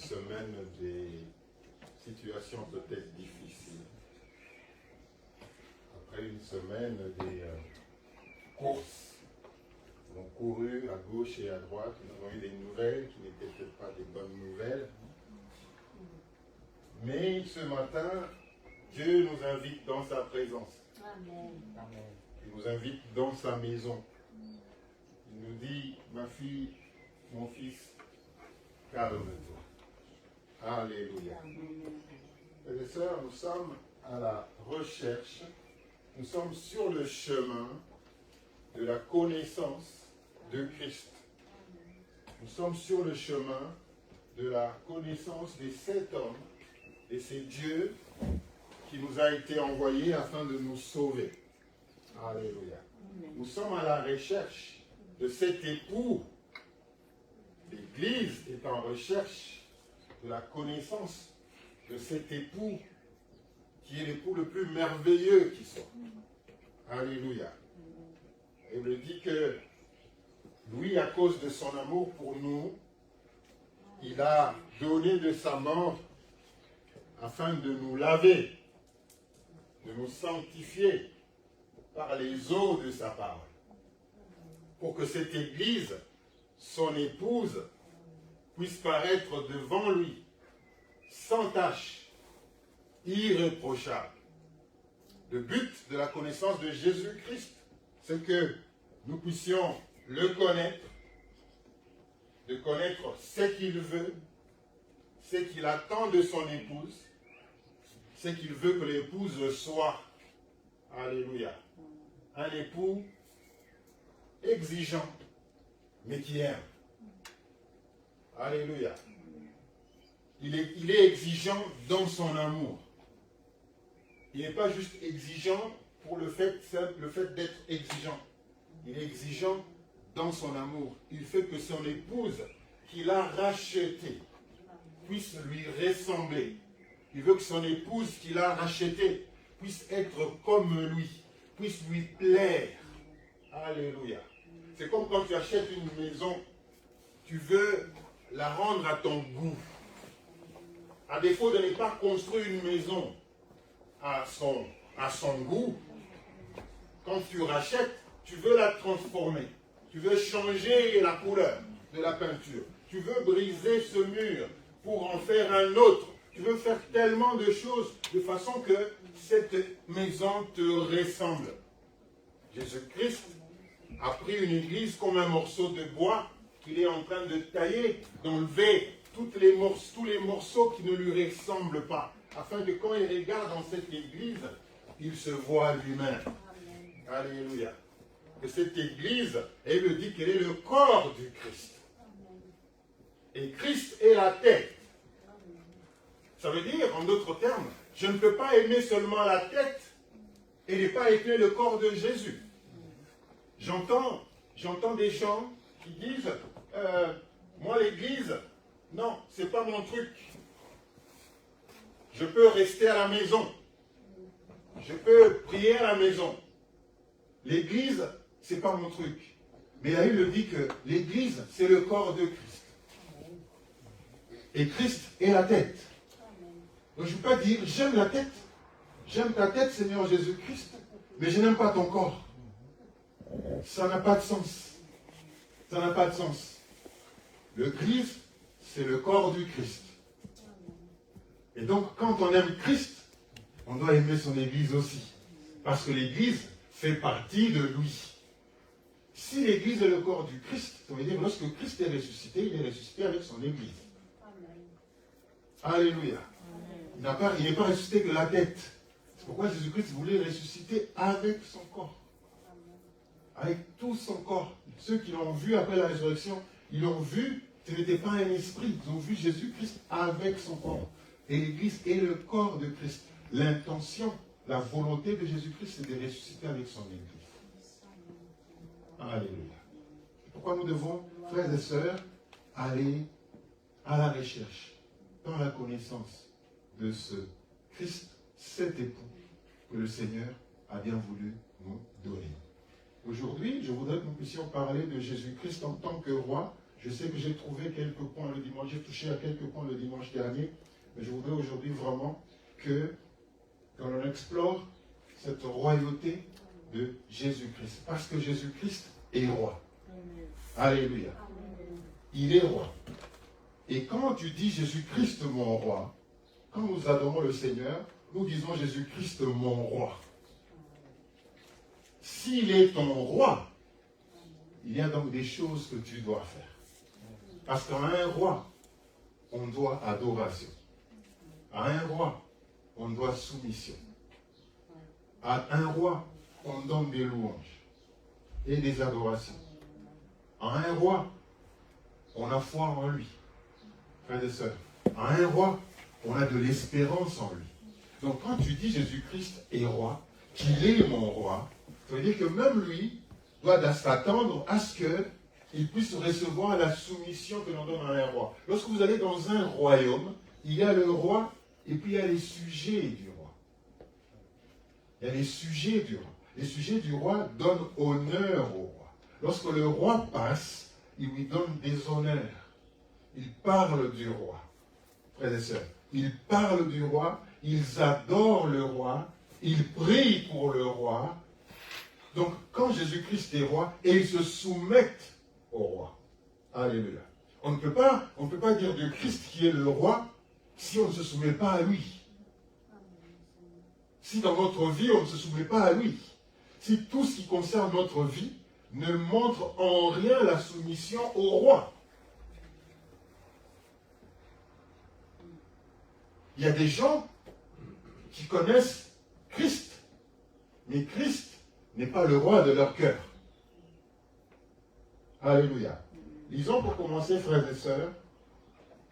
semaine des situations peut-être difficiles. Après une semaine des courses, nous avons couru à gauche et à droite, nous avons eu des nouvelles qui n'étaient peut-être pas des bonnes nouvelles. Mais ce matin, Dieu nous invite dans sa présence. Amen. Il nous invite dans sa maison. Il nous dit, ma fille, mon fils, calme-toi. Alléluia. Frères et sœurs, nous sommes à la recherche, nous sommes sur le chemin de la connaissance de Christ. Nous sommes sur le chemin de la connaissance des 7 hommes, et c'est Dieu qui nous a été envoyé afin de nous sauver. Alléluia. Nous sommes à la recherche de cet époux. L'Église est en recherche de la connaissance de cet époux qui est l'époux le plus merveilleux qui soit. Alléluia. Il me dit que lui, à cause de son amour pour nous, il a donné de sa mort afin de nous laver, de nous sanctifier par les eaux de sa parole. Pour que cette Église, son épouse, puisse paraître devant lui, sans tache, irréprochable. Le but de la connaissance de Jésus-Christ, c'est que nous puissions le connaître, de connaître ce qu'il veut, ce qu'il attend de son épouse, ce qu'il veut que l'épouse soit. Alléluia. Un époux exigeant, mais qui aime. Alléluia. Il est exigeant dans son amour. Il n'est pas juste exigeant pour le fait d'être exigeant. Il est exigeant dans son amour. Il fait que son épouse, qu'il a rachetée, puisse lui ressembler. Il veut que son épouse qu'il a rachetée puisse être comme lui, puisse lui plaire. Alléluia. C'est comme quand tu achètes une maison, tu veux la rendre à ton goût. À défaut de ne pas construire une maison à son goût, quand tu rachètes, tu veux la transformer. Tu veux changer la couleur de la peinture. Tu veux briser ce mur pour en faire un autre. Tu veux faire tellement de choses de façon que cette maison te ressemble. Jésus-Christ a pris une église comme un morceau de bois qu'il est en train de tailler, d'enlever tous les morceaux qui ne lui ressemblent pas, afin que quand il regarde dans cette église, il se voit lui-même. Alléluia. Que cette église, elle me dit qu'elle est le corps du Christ. Et Christ est la tête. Ça veut dire, en d'autres termes, je ne peux pas aimer seulement la tête et ne pas aimer le corps de Jésus. J'entends des gens qui disent, moi l'église, non, c'est pas mon truc. Je peux rester à la maison. Je peux prier à la maison. L'église, c'est pas mon truc. Mais la Bible dit que l'église, c'est le corps de Christ. Et Christ est la tête. Donc je ne peux pas dire, j'aime la tête. J'aime ta tête, Seigneur Jésus-Christ, mais je n'aime pas ton corps. Ça n'a pas de sens. Ça n'a pas de sens. Le Christ, c'est le corps du Christ. Et donc, quand on aime Christ, on doit aimer son Église aussi. Parce que l'Église fait partie de lui. Si l'Église est le corps du Christ, ça veut dire que lorsque Christ est ressuscité, il est ressuscité avec son Église. Alléluia. Il n'est pas ressuscité que la tête. C'est pourquoi Jésus-Christ voulait ressusciter avec son corps. Avec tout son corps. Ceux qui l'ont vu après la résurrection, ils l'ont vu, ce n'était pas un esprit. Ils ont vu Jésus-Christ avec son corps. Et l'Église est le corps de Christ. L'intention, la volonté de Jésus-Christ, c'est de ressusciter avec son Église. Alléluia. Pourquoi nous devons, frères et sœurs, aller à la recherche, dans la connaissance de ce Christ, cet époux que le Seigneur a bien voulu nous donner. Aujourd'hui, je voudrais que nous puissions parler de Jésus-Christ en tant que roi. Je sais que j'ai trouvé quelques points le dimanche, j'ai touché à quelques points le dimanche dernier, mais je voudrais aujourd'hui vraiment que l'on explore cette royauté de Jésus-Christ. Parce que Jésus-Christ est roi. Alléluia. Il est roi. Et quand tu dis Jésus-Christ mon roi, quand nous adorons le Seigneur, nous disons Jésus-Christ mon roi. S'il est ton roi, il y a donc des choses que tu dois faire. Parce qu'à un roi, on doit adoration. À un roi, on doit soumission. À un roi, on donne des louanges et des adorations. À un roi, on a foi en lui. Frères et sœurs, à un roi, on a de l'espérance en lui. Donc quand tu dis Jésus-Christ est roi, qu'il est mon roi, ça veut dire que même lui doit s'attendre à ce qu'il puisse recevoir la soumission que l'on donne à un roi. Lorsque vous allez dans un royaume, il y a le roi et puis il y a les sujets du roi. Il y a les sujets du roi. Les sujets du roi donnent honneur au roi. Lorsque le roi passe, il lui donne des honneurs. Il parle du roi. Frères et sœurs, ils parlent du roi, ils adorent le roi, ils prient pour le roi. Donc, quand Jésus-Christ est roi, et ils se soumettent au roi. Alléluia. On ne peut pas dire de Christ qui est le roi si on ne se soumet pas à lui. Si dans notre vie, on ne se soumet pas à lui. Si tout ce qui concerne notre vie ne montre en rien la soumission au roi. Il y a des gens qui connaissent Christ, mais Christ n'est pas le roi de leur cœur. Alléluia. Lisons pour commencer, frères et sœurs,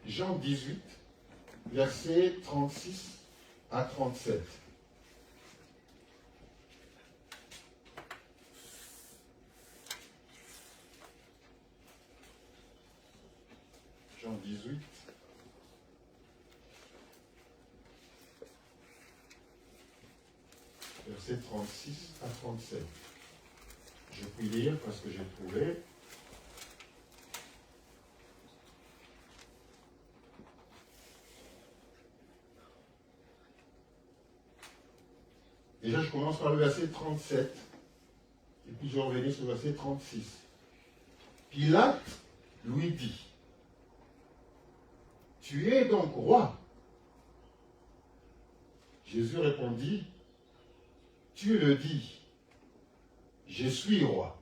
Jean 18, versets 36 à 37. Jean 18. Versets 36 à 37. Je puis lire parce que j'ai trouvé. Déjà, je commence par le verset 37. Et puis je vais revenir sur le verset 36. Pilate lui dit, « Tu es donc roi ?» Jésus répondit, « Tu le dis, je suis roi.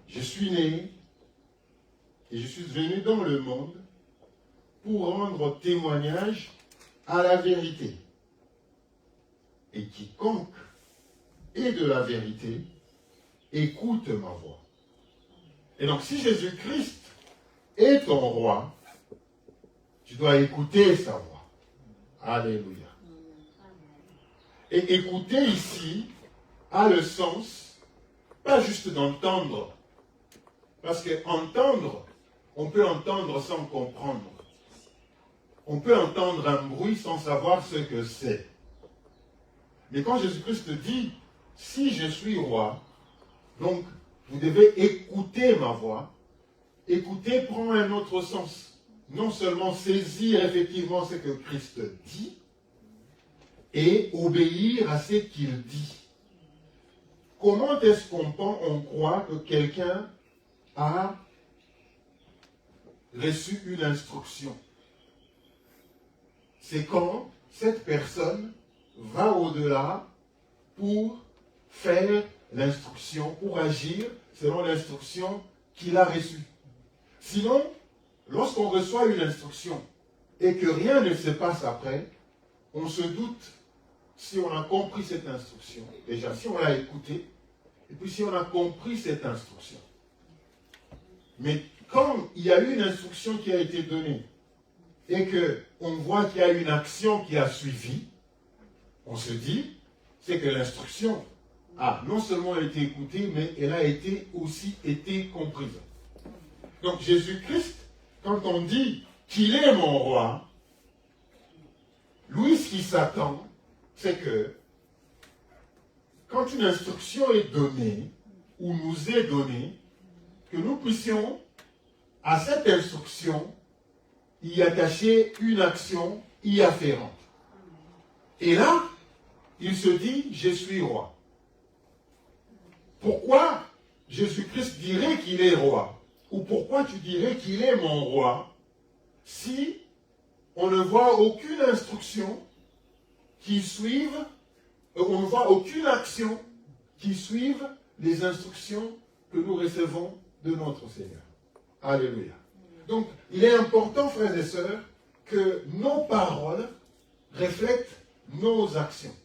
Je suis né et je suis venu dans le monde pour rendre témoignage à la vérité. Et quiconque est de la vérité, écoute ma voix. » Et donc si Jésus-Christ est ton roi, tu dois écouter sa voix. Alléluia. Et écouter ici a le sens, pas juste d'entendre, parce que entendre, on peut entendre sans comprendre. On peut entendre un bruit sans savoir ce que c'est. Mais quand Jésus-Christ dit, si je suis roi, donc vous devez écouter ma voix. Écouter prend un autre sens. Non seulement saisir effectivement ce que Christ dit, et obéir à ce qu'il dit. Comment est-ce qu'on croit que quelqu'un a reçu une instruction? C'est quand cette personne va au-delà pour faire l'instruction, pour agir selon l'instruction qu'il a reçue. Sinon, lorsqu'on reçoit une instruction et que rien ne se passe après, on se doute si on a compris cette instruction. Déjà, si on l'a écoutée, et puis si on a compris cette instruction. Mais quand il y a eu une instruction qui a été donnée et qu'on voit qu'il y a une action qui a suivi, on se dit, c'est que l'instruction a non seulement été écoutée, mais elle a aussi été comprise. Donc Jésus-Christ, quand on dit qu'il est mon roi, lui, ce qui s'attend, c'est que quand une instruction est donnée, ou nous est donnée, que nous puissions, à cette instruction, y attacher une action y afférente. Et là, il se dit, je suis roi. Pourquoi Jésus-Christ dirait qu'il est roi? Ou pourquoi tu dirais qu'il est mon roi si on ne voit aucune instruction qui suive, on ne voit aucune action qui suive les instructions que nous recevons de notre Seigneur. Alléluia. Donc, il est important, frères et sœurs, que nos paroles reflètent nos actions.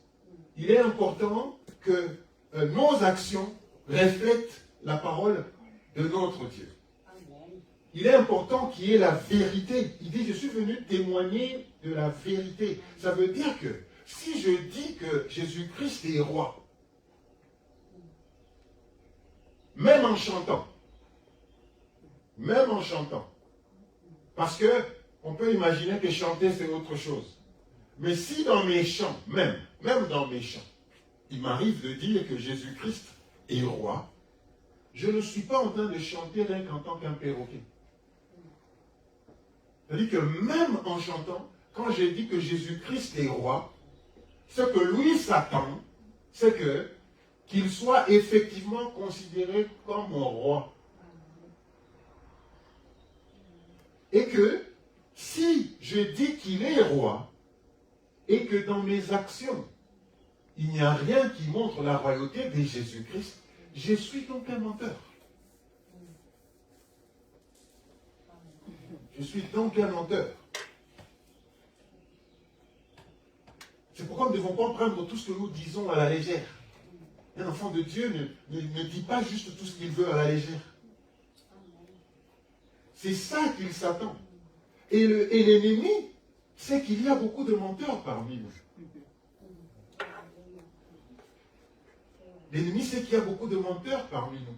Il est important que nos actions reflètent la parole de notre Dieu. Il est important qu'il y ait la vérité. Il dit, je suis venu témoigner de la vérité. Ça veut dire que si je dis que Jésus-Christ est roi, même en chantant, parce que on peut imaginer que chanter c'est autre chose. Mais si dans mes chants, même dans mes chants, il m'arrive de dire que Jésus-Christ est roi, je ne suis pas en train de chanter rien qu'en tant qu'un perroquet. C'est-à-dire que même en chantant, quand j'ai dit que Jésus-Christ est roi, ce que lui s'attend, c'est qu'il soit effectivement considéré comme un roi. Et que si je dis qu'il est roi, et que dans mes actions, il n'y a rien qui montre la royauté de Jésus-Christ, je suis donc un menteur. Je suis donc un menteur. C'est pourquoi nous ne devons pas prendre tout ce que nous disons à la légère. Un enfant de Dieu ne dit pas juste tout ce qu'il veut à la légère. C'est ça qu'il s'attend. Et l'ennemi, c'est qu'il y a beaucoup de menteurs parmi nous. L'ennemi sait qu'il y a beaucoup de menteurs parmi nous.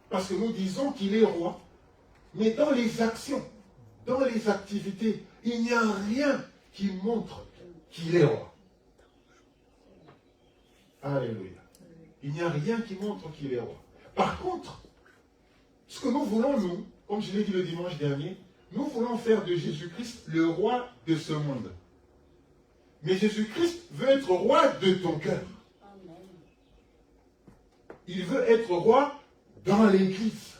Parce que nous disons qu'il est roi. Mais dans les actions, dans les activités, il n'y a rien qui montre qu'il est roi. Alléluia. Il n'y a rien qui montre qu'il est roi. Par contre, ce que nous voulons, nous, comme je l'ai dit le dimanche dernier, nous voulons faire de Jésus-Christ le roi de ce monde. Mais Jésus-Christ veut être roi de ton cœur. Il veut être roi dans l'Église.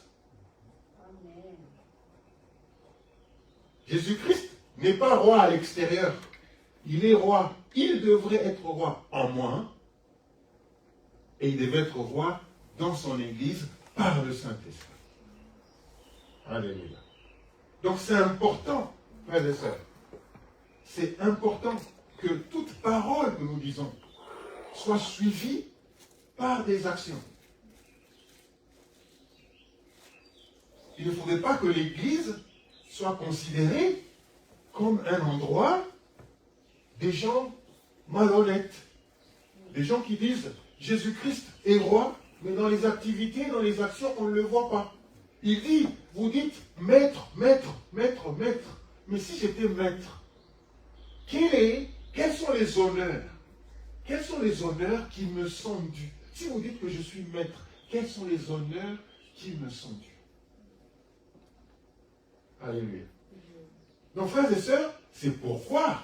Jésus-Christ n'est pas roi à l'extérieur. Il est roi. Il devrait être roi en moi. Et il devait être roi dans son Église par le Saint-Esprit. Alléluia. Donc c'est important, frères et sœurs. C'est important que toute parole que nous disons soit suivie par des actions. Il ne faudrait pas que l'Église soit considérée comme un endroit des gens malhonnêtes. Des gens qui disent Jésus-Christ est roi, mais dans les activités, dans les actions, on ne le voit pas. Il dit, vous dites maître, maître, maître, maître. Mais si j'étais maître, quels sont les honneurs? Quels sont les honneurs qui me sont dus? Si vous dites que je suis maître, quels sont les honneurs qui me sont dus? Alléluia. Donc, frères et sœurs, c'est pourquoi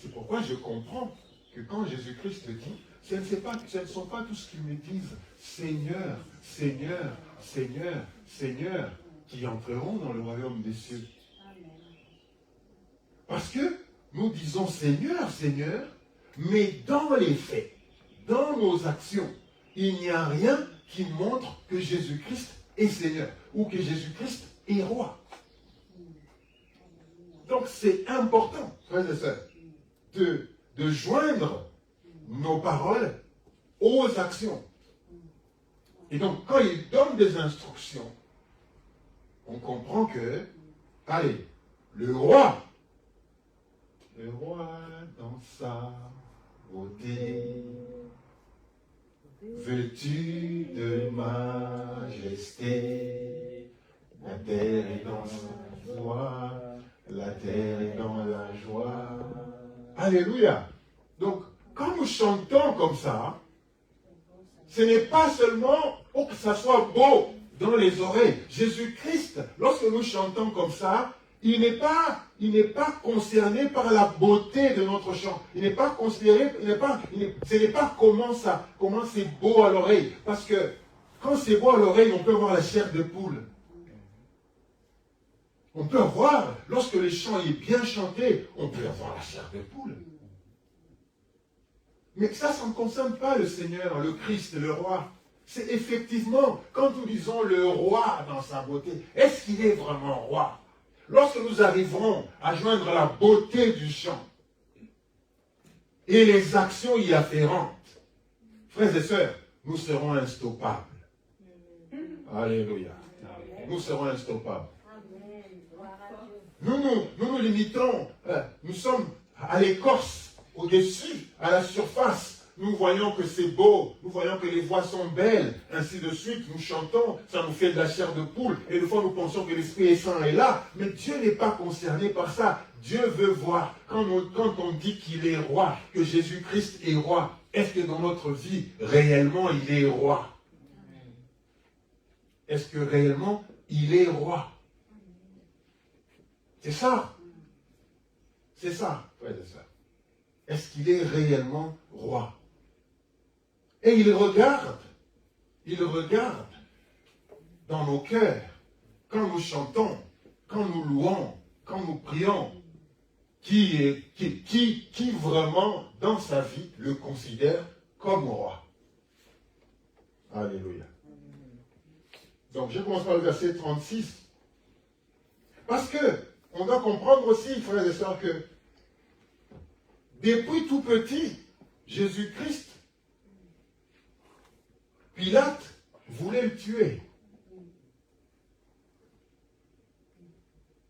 je comprends que quand Jésus-Christ dit, ce ne sont pas tous qui me disent Seigneur, Seigneur, Seigneur, Seigneur, qui entreront dans le royaume des cieux. Parce que nous disons Seigneur, Seigneur, mais dans les faits, dans nos actions, il n'y a rien qui montre que Jésus-Christ est Seigneur ou que Jésus-Christ est roi. Donc c'est important, frères et sœurs, de joindre nos paroles aux actions. Et donc, quand il donne des instructions, on comprend que, allez, le roi dans sa beauté, vêtu de majesté, la terre est dans sa joie, la terre est dans la joie. Alléluia. Donc, quand nous chantons comme ça, ce n'est pas seulement pour que ça soit beau dans les oreilles. Jésus-Christ, lorsque nous chantons comme ça, il n'est pas concerné par la beauté de notre chant. Il n'est pas considéré, ce n'est pas comment c'est beau à l'oreille. Parce que quand c'est beau à l'oreille, on peut voir la chair de poule. On peut voir, lorsque le chant est bien chanté, on peut avoir la chair de poule. Mais ça ne concerne pas le Seigneur, le Christ, le roi. C'est effectivement, quand nous disons le roi dans sa beauté, est-ce qu'il est vraiment roi? Lorsque nous arriverons à joindre la beauté du chant et les actions y afférentes, frères et sœurs, nous serons instoppables. Alléluia. Nous serons instoppables. Nous limitons, nous sommes à l'écorce, au-dessus, à la surface. Nous voyons que c'est beau, nous voyons que les voix sont belles, ainsi de suite, nous chantons, ça nous fait de la chair de poule, et des fois nous pensons que l'Esprit Saint est là, mais Dieu n'est pas concerné par ça. Dieu veut voir, quand on dit qu'il est roi, que Jésus-Christ est roi, est-ce que dans notre vie, réellement, il est roi? Est-ce que réellement, il est roi? C'est ça. C'est ça, frères et sœurs. Est-ce qu'il est réellement roi? Et il regarde dans nos cœurs, quand nous chantons, quand nous louons, quand nous prions, qui vraiment, dans sa vie, le considère comme roi. Alléluia. Donc, je commence par le verset 36. Parce que, on doit comprendre aussi, frères et sœurs, que depuis tout petit, Jésus-Christ, Pilate voulait le tuer.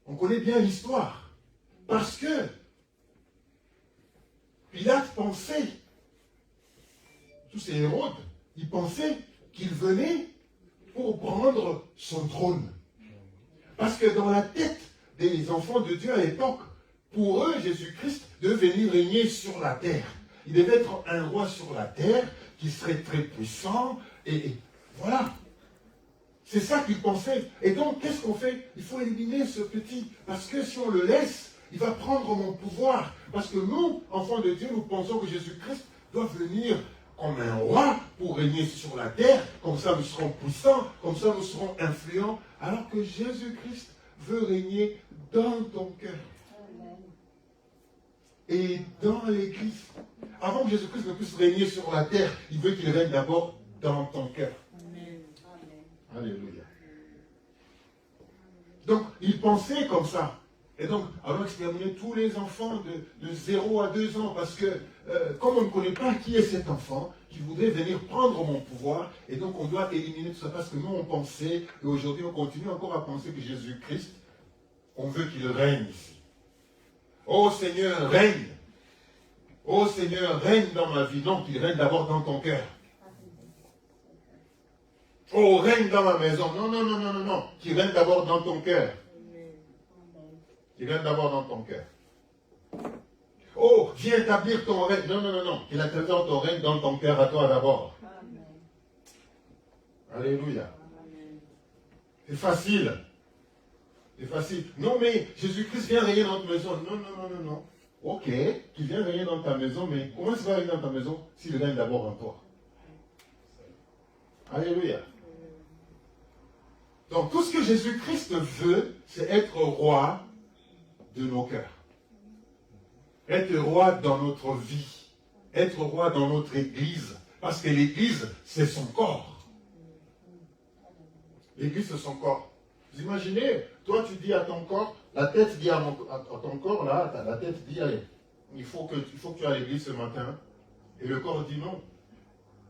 On connaît bien l'histoire. Parce que Pilate pensait, tous ces Hérodes, ils pensaient qu'il venait pour prendre son trône. Parce que dans la tête des enfants de Dieu à l'époque, pour eux, Jésus-Christ devait venir régner sur la terre. Il devait être un roi sur la terre qui serait très puissant. Et voilà. C'est ça qu'ils pensaient. Et donc, qu'est-ce qu'on fait? Il faut éliminer ce petit. Parce que si on le laisse, il va prendre mon pouvoir. Parce que nous, enfants de Dieu, nous pensons que Jésus-Christ doit venir comme un roi pour régner sur la terre. Comme ça, nous serons puissants. Comme ça, nous serons influents. Alors que Jésus-Christ veut régner dans ton cœur. Et dans l'Église. Avant que Jésus-Christ ne puisse régner sur la terre, il veut qu'il règne d'abord dans ton cœur. Alléluia. Donc, il pensait comme ça. Et donc, allons exterminer tous les enfants de 0 à 2 ans, parce que, comme on ne connaît pas qui est cet enfant, qui voudrait venir prendre mon pouvoir, et donc on doit éliminer tout ça, parce que nous, on pensait, et aujourd'hui, on continue encore à penser que Jésus-Christ, on veut qu'il règne ici. Oh Seigneur, règne. Oh Seigneur, règne dans ma vie. Non, qu'il règne d'abord dans ton cœur. Oh, règne dans ma maison. Non, non, non, non, non, non. Qu'il règne d'abord dans ton cœur. Qu'il règne d'abord dans ton cœur. Oh, viens établir ton règne. Non, non, non, non. Qu'il établisse ton règne dans ton cœur à toi d'abord. Alléluia. C'est facile. C'est facile. Non, mais Jésus-Christ vient régner dans ta maison. Non, non, non, non, non. Ok, qu'il vient régner dans ta maison, mais comment il va régner dans ta maison s'il règne d'abord en toi? Alléluia. Donc, tout ce que Jésus-Christ veut, c'est être roi de nos cœurs. Être roi dans notre vie. Être roi dans notre Église. Parce que l'Église, c'est son corps. L'Église, c'est son corps. Vous imaginez, toi tu dis à ton corps, la tête dit à ton corps, là, la tête dit, allez, il faut que tu ailles à l'église ce matin. Et le corps dit non.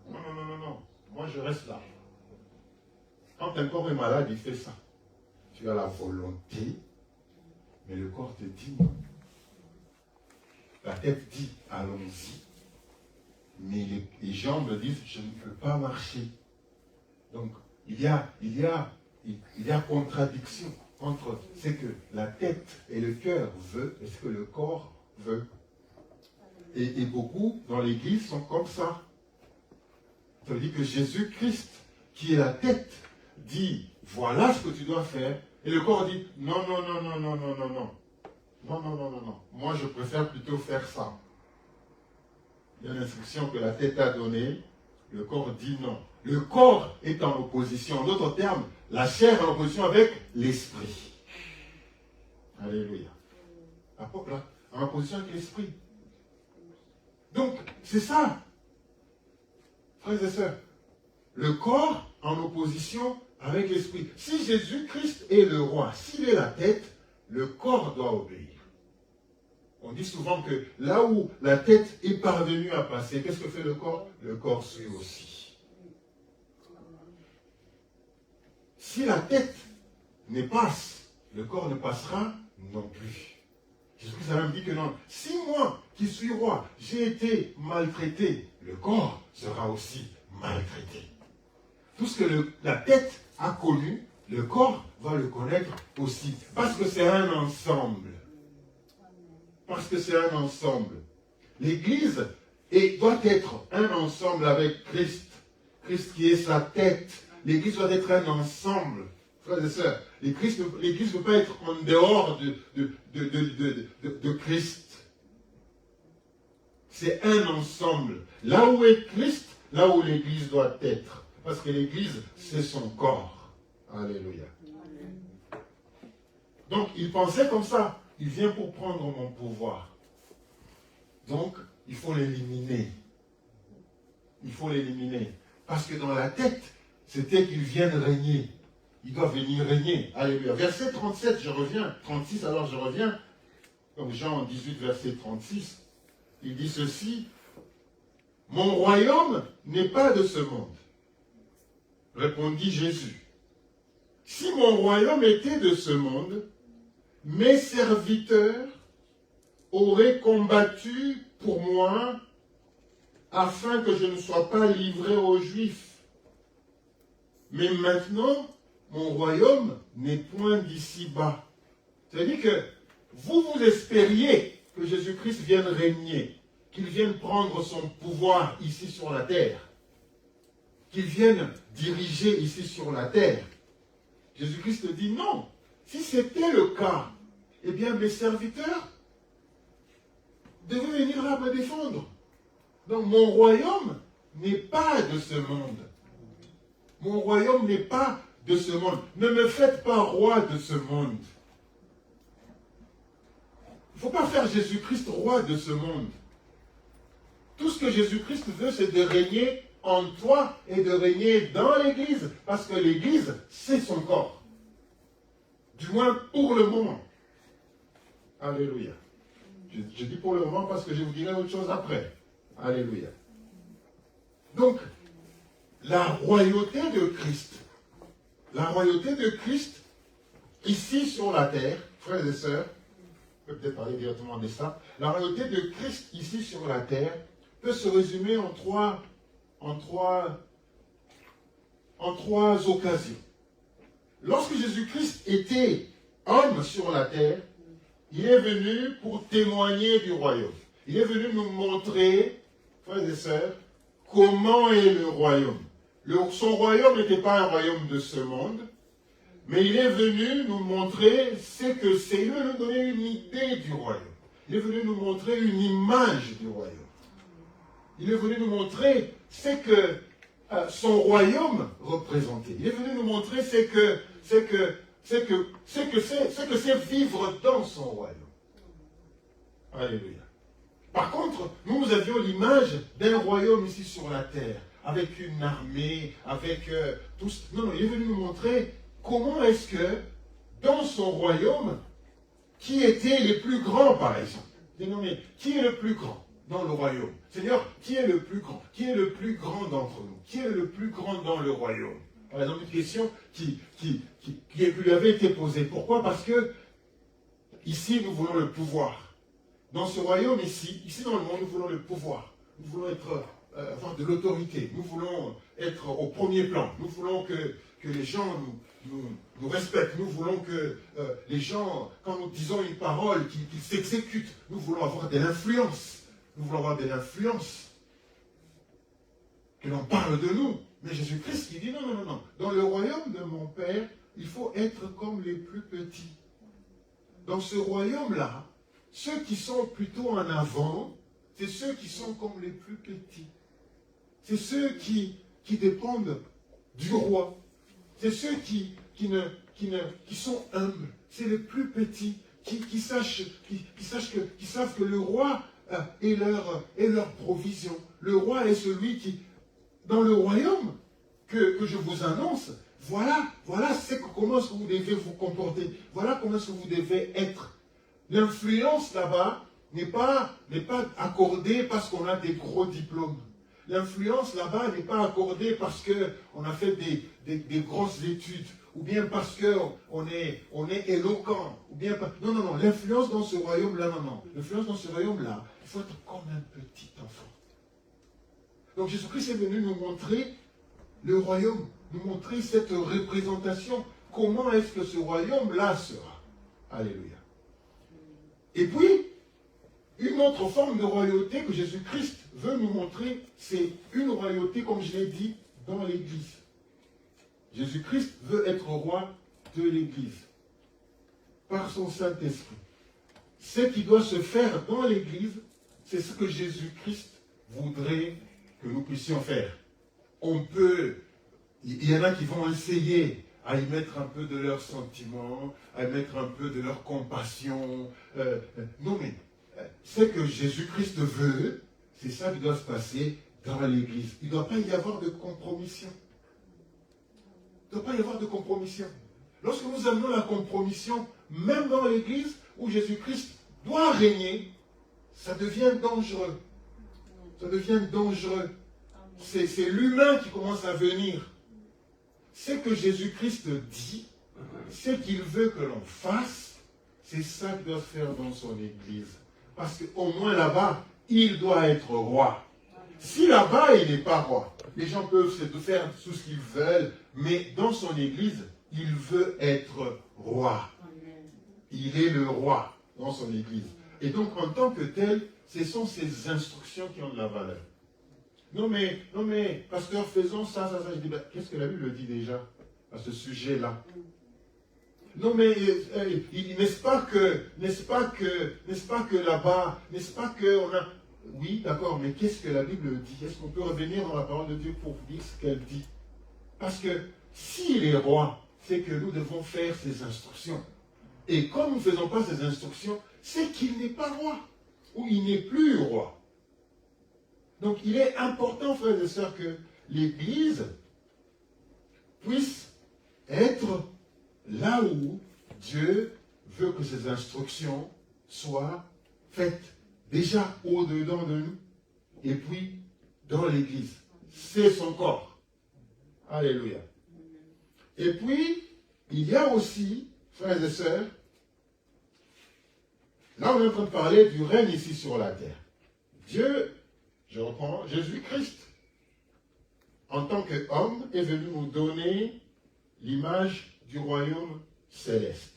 Non, non, non, non, non. Moi je reste là. Quand un corps est malade, il fait ça. Tu as la volonté, mais le corps te dit non. La tête dit, allons-y. Mais les jambes disent, je ne peux pas marcher. Donc, il y a contradiction entre ce que la tête et le cœur veulent et ce que le corps veut. Et beaucoup dans l'Église sont comme ça. Ça veut dire que Jésus-Christ, qui est la tête, dit, voilà ce que tu dois faire, et le corps dit, non, non, non, non, non, non, non, non. Non, non, non, non, non. Moi, je préfère plutôt faire ça. Il y a l'instruction que la tête a donnée, le corps dit non. Le corps est en opposition. En d'autres termes, la chair est en opposition avec l'esprit. Alléluia. En opposition avec l'esprit. Donc, c'est ça. Frères et sœurs, le corps en opposition avec l'esprit. Si Jésus-Christ est le roi, s'il est la tête, le corps doit obéir. On dit souvent que là où la tête est parvenue à passer, qu'est-ce que fait le corps? Le corps suit aussi. Si la tête ne passe, le corps ne passera non plus. Jésus-Christ a même dit que non. Si moi, qui suis roi, j'ai été maltraité, le corps sera aussi maltraité. Tout ce que la tête a connu, le corps va le connaître aussi. Parce que c'est un ensemble. Parce que c'est un ensemble. L'Église doit être un ensemble avec Christ. Christ qui est sa tête. L'Église doit être un ensemble. Frères et sœurs, l'Église ne peut pas être en dehors de Christ. C'est un ensemble. Là où est Christ, là où l'Église doit être. Parce que l'Église, c'est son corps. Alléluia. Donc, il pensait comme ça. Il vient pour prendre mon pouvoir. Donc, il faut l'éliminer. Il faut l'éliminer. Parce que dans la tête, c'était qu'il vienne régner. Il doit venir régner. Alléluia. Verset 37, je reviens. 36, alors je reviens. Comme Jean 18, verset 36. Il dit ceci. Mon royaume n'est pas de ce monde. Répondit Jésus. Si mon royaume était de ce monde, mes serviteurs auraient combattu pour moi afin que je ne sois pas livré aux Juifs. Mais maintenant, mon royaume n'est point d'ici-bas. C'est-à-dire que vous espériez que Jésus-Christ vienne régner, qu'il vienne prendre son pouvoir ici sur la terre, qu'il vienne diriger ici sur la terre. Jésus-Christ dit non. Si c'était le cas, eh bien mes serviteurs devaient venir là me défendre. Donc mon royaume n'est pas de ce monde. Mon royaume n'est pas de ce monde. Ne me faites pas roi de ce monde. Il ne faut pas faire Jésus-Christ roi de ce monde. Tout ce que Jésus-Christ veut, c'est de régner en toi et de régner dans l'Église. Parce que l'Église, c'est son corps. Du moins pour le moment. Alléluia. Je dis pour le moment parce que je vous dirai autre chose après. Alléluia. Donc, la royauté de Christ. La royauté de Christ, ici sur la terre, frères et sœurs, je peux peut-être parler directement de ça. La royauté de Christ, ici sur la terre, peut se résumer en trois occasions. Lorsque Jésus-Christ était homme sur la terre, il est venu pour témoigner du royaume. Il est venu nous montrer, frères et sœurs, comment est le royaume. Son royaume n'était pas un royaume de ce monde, mais il est venu nous montrer ce que c'est. Il veut nous donner une idée du royaume. Il est venu nous montrer une image du royaume. Il est venu nous montrer ce que son royaume représentait. Il est venu nous montrer ce que c'est vivre dans son royaume. Alléluia. Par contre, nous avions l'image d'un royaume ici sur la terre, avec une armée, avec tous. Non, il est venu nous montrer comment est-ce que, dans son royaume, qui étaient les plus grands, par exemple. Non, mais qui est le plus grand dans le royaume? Seigneur, qui est le plus grand? Qui est le plus grand d'entre nous? Qui est le plus grand dans le royaume? Par exemple, une question qui lui avait été posée. Pourquoi? Parce que ici, nous voulons le pouvoir. Dans ce royaume ici dans le monde, nous voulons le pouvoir. Nous voulons avoir de l'autorité. Nous voulons être au premier plan. Nous voulons que les gens nous respectent. Nous voulons que les gens, quand nous disons une parole, qu'ils s'exécutent. Nous voulons avoir de l'influence. Nous voulons avoir de l'influence. que l'on parle de nous. Mais Jésus-Christ qui dit non, non, non, non. Dans le royaume de mon Père, il faut être comme les plus petits. Dans ce royaume-là, ceux qui sont plutôt en avant, c'est ceux qui sont comme les plus petits. C'est ceux qui dépendent du roi. C'est ceux qui sont humbles. C'est les plus petits qui savent que le roi est leur provision. Le roi est celui qui, dans le royaume que je vous annonce, voilà comment est-ce que vous devez vous comporter. Voilà comment est-ce que vous devez être. L'influence là-bas n'est pas accordée parce qu'on a des gros diplômes. L'influence là-bas n'est pas accordée parce qu'on a fait des grosses études, ou bien parce qu'on est éloquent, ou bien non, non, non. L'influence dans ce royaume-là, non, non. L'influence dans ce royaume-là, il faut être comme un petit enfant. Donc Jésus-Christ est venu nous montrer le royaume, nous montrer cette représentation. Comment est-ce que ce royaume-là sera? Alléluia. Et puis, une autre forme de royauté que Jésus-Christ veut nous montrer, c'est une royauté, comme je l'ai dit, dans l'Église. Jésus-Christ veut être roi de l'Église par son Saint-Esprit. Ce qui doit se faire dans l'Église, c'est ce que Jésus-Christ voudrait que nous puissions faire. Il y en a qui vont essayer à y mettre un peu de leurs sentiments, à y mettre un peu de leur compassion. Non, mais ce que Jésus-Christ veut, c'est ça qui doit se passer dans l'Église. Il ne doit pas y avoir de compromission. Il ne doit pas y avoir de compromission. Lorsque nous amenons la compromission, même dans l'Église où Jésus-Christ doit régner, ça devient dangereux. Ça devient dangereux. C'est l'humain qui commence à venir. Ce que Jésus-Christ dit, ce qu'il veut que l'on fasse, c'est ça qu'il doit faire dans son Église. Parce qu'au moins là-bas, il doit être roi. Si là-bas, il n'est pas roi, les gens peuvent se faire tout ce qu'ils veulent, mais dans son Église, il veut être roi. Il est le roi dans son Église. Et donc, en tant que tel, ce sont ces instructions qui ont de la valeur. Non mais, pasteur, faisons ça. Je dis, qu'est-ce que la Bible dit déjà à ce sujet-là? Non mais, n'est-ce pas que là-bas, n'est-ce pas qu'on a... Oui, d'accord, mais qu'est-ce que la Bible dit? Est-ce qu'on peut revenir dans la parole de Dieu pour dire ce qu'elle dit? Parce que s'il est roi, c'est que nous devons faire ses instructions. Et comme nous ne faisons pas ses instructions, c'est qu'il n'est pas roi, ou il n'est plus roi. Donc il est important, frères et sœurs, que l'Église puisse être là où Dieu veut que ses instructions soient faites. Déjà au-dedans de nous, et puis dans l'Église. C'est son corps. Alléluia. Et puis, il y a aussi, frères et sœurs, là on est en train de parler du règne ici sur la terre. Dieu, je reprends, Jésus-Christ, en tant qu'homme, est venu nous donner l'image du royaume céleste.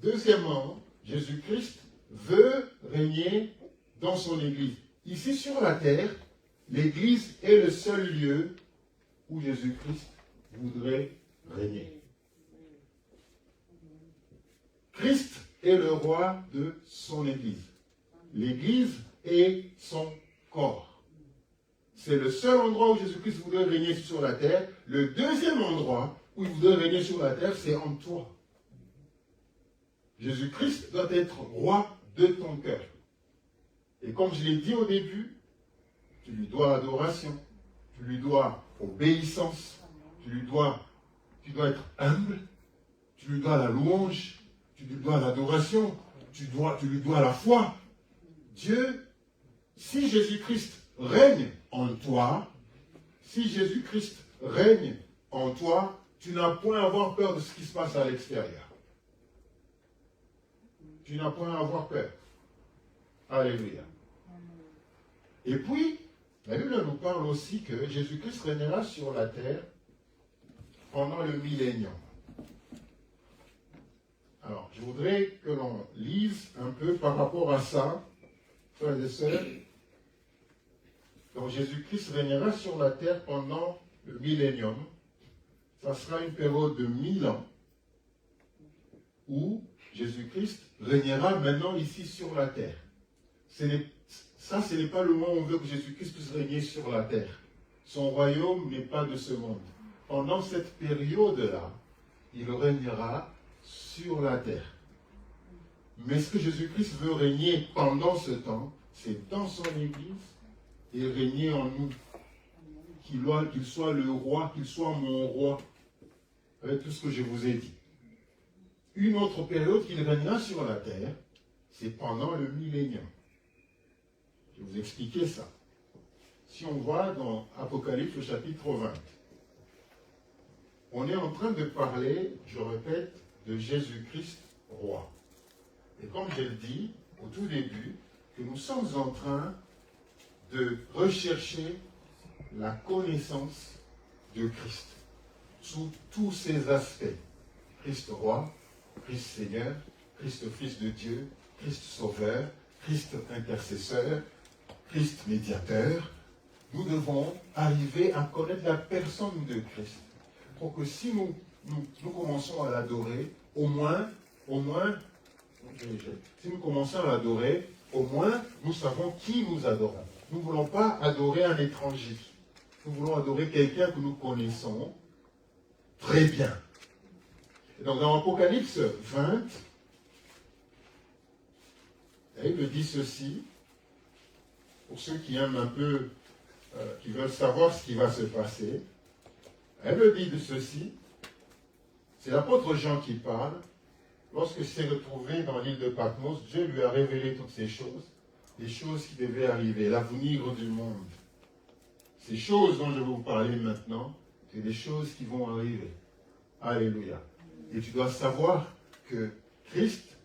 Deuxièmement, Jésus-Christ veut régner dans son Église. Ici sur la terre, l'Église est le seul lieu où Jésus-Christ voudrait régner. Christ est le roi de son Église. L'Église est son corps. C'est le seul endroit où Jésus-Christ voudrait régner sur la terre. Le deuxième endroit où il voudrait régner sur la terre, c'est en toi. Jésus-Christ doit être roi de ton cœur. Et comme je l'ai dit au début, tu lui dois adoration, tu lui dois obéissance, tu dois être humble, tu lui dois la louange, tu lui dois l'adoration, tu lui dois la foi. Dieu, si Jésus-Christ règne en toi, si Jésus-Christ règne en toi, tu n'as point à avoir peur de ce qui se passe à l'extérieur. Tu n'as point à avoir peur. Alléluia. Et puis, la Bible nous parle aussi que Jésus-Christ régnera sur la terre pendant le millénium. Alors, je voudrais que l'on lise un peu par rapport à ça, frères et sœurs. Donc Jésus-Christ régnera sur la terre pendant le millénium. Ça sera une période de 1000 ans où Jésus-Christ régnera maintenant ici sur la terre. Ce n'est pas le moment où on veut que Jésus-Christ puisse régner sur la terre. Son royaume n'est pas de ce monde. Pendant cette période-là, il régnera sur la terre. Mais ce que Jésus-Christ veut régner pendant ce temps, c'est dans son Église et régner en nous. Qu'il soit le roi, qu'il soit mon roi, avec tout ce que je vous ai dit. Une autre période qu'il régnera sur la terre, c'est pendant le millénium. Je vais vous expliquer ça. Si on voit dans Apocalypse au chapitre 20, on est en train de parler, je répète, de Jésus-Christ roi. Et comme je le dis au tout début, que nous sommes en train de rechercher la connaissance de Christ sous tous ses aspects. Christ roi, Christ Seigneur, Christ Fils de Dieu, Christ Sauveur, Christ intercesseur, Christ médiateur. Nous devons arriver à connaître la personne de Christ pour que si nous commençons à l'adorer, au moins, si nous commençons à l'adorer, au moins nous savons qui nous adorons. Nous ne voulons pas adorer un étranger. Nous voulons adorer quelqu'un que nous connaissons très bien. Et donc dans Apocalypse 20, il dit ceci, pour ceux qui aiment un peu, qui veulent savoir ce qui va se passer. Elle me dit de ceci, c'est l'apôtre Jean qui parle. Lorsque il s'est retrouvé dans l'île de Patmos, Dieu lui a révélé toutes ces choses, les choses qui devaient arriver, l'avenir du monde. Ces choses dont je vais vous parler maintenant, c'est des choses qui vont arriver. Alléluia. Et tu dois savoir que Christ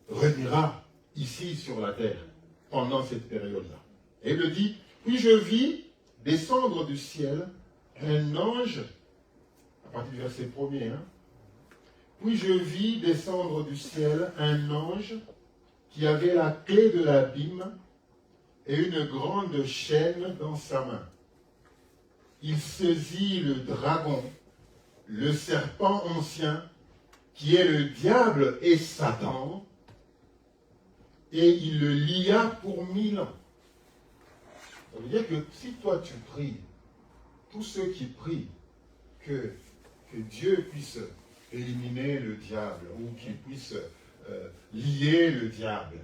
régnera ici sur la terre pendant cette période-là. Et il me dit, puis je vis descendre du ciel un ange, à partir du verset 1er, puis je vis descendre du ciel un ange qui avait la clé de l'abîme et une grande chaîne dans sa main. Il saisit le dragon, le serpent ancien, qui est le diable et Satan, et il le lia pour 1000 ans. Ça veut dire que si toi tu pries, tous ceux qui prient que Dieu puisse éliminer le diable ou qu'il puisse lier le diable,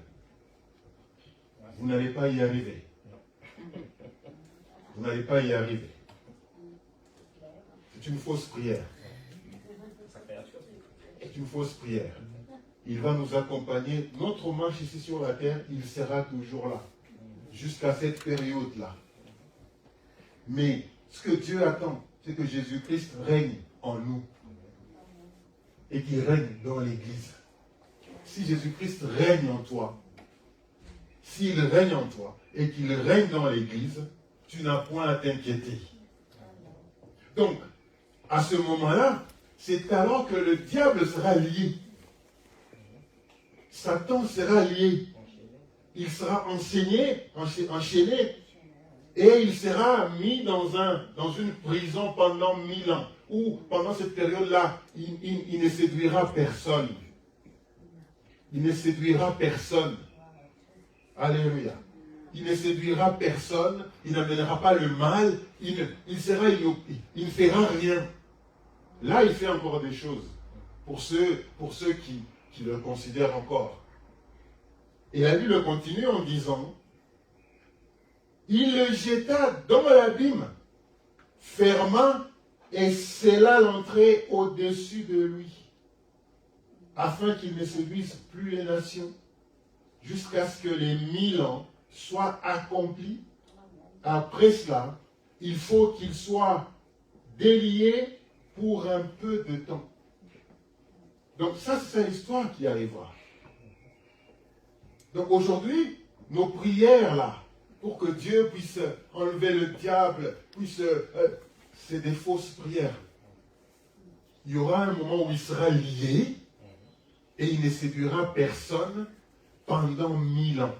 vous n'allez pas y arriver. Vous n'allez pas y arriver. C'est une fausse prière. C'est une fausse prière. Il va nous accompagner. Notre marche ici sur la terre, il sera toujours là. Jusqu'à cette période-là. Mais ce que Dieu attend, c'est que Jésus-Christ règne en nous. Et qu'il règne dans l'Église. Si Jésus-Christ règne en toi, s'il règne en toi et qu'il règne dans l'Église, tu n'as point à t'inquiéter. Donc, à ce moment-là, c'est alors que le diable sera lié. Satan sera lié. Il sera enchaîné, et il sera mis dans une prison pendant 1000 ans. Où, pendant cette période-là, il ne séduira personne. Il ne séduira personne. Alléluia. Il ne séduira personne, il n'amènera pas le mal, il ne fera rien. Là, il fait encore des choses pour ceux qui le considèrent encore. Et la Bible continue en disant, il le jeta dans l'abîme, ferma et scella l'entrée au-dessus de lui, afin qu'il ne séduise plus les nations, jusqu'à ce que les 1000 ans soient accomplis. Après cela, il faut qu'il soit délié pour un peu de temps. Donc ça, c'est l'histoire qui arrivera. Donc aujourd'hui, nos prières là, pour que Dieu puisse enlever le diable, c'est des fausses prières. Il y aura un moment où il sera lié et il ne séduira personne pendant 1000 ans.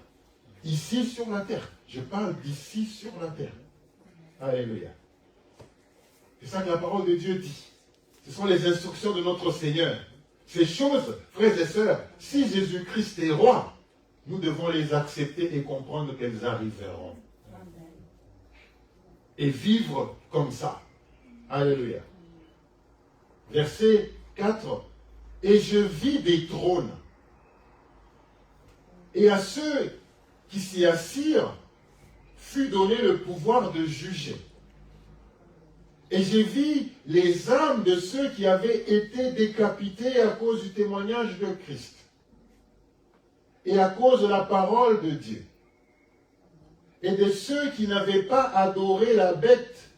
Ici sur la terre. Je parle d'ici sur la terre. Alléluia. C'est ça que la parole de Dieu dit. Ce sont les instructions de notre Seigneur. Ces choses, frères et sœurs, si Jésus-Christ est roi, nous devons les accepter et comprendre qu'elles arriveront. Et vivre comme ça. Alléluia. Verset 4. Et je vis des trônes. Et à ceux qui s'y assirent fut donné le pouvoir de juger. Et j'ai vu les âmes de ceux qui avaient été décapités à cause du témoignage de Christ et à cause de la parole de Dieu, et de ceux qui n'avaient pas adoré la bête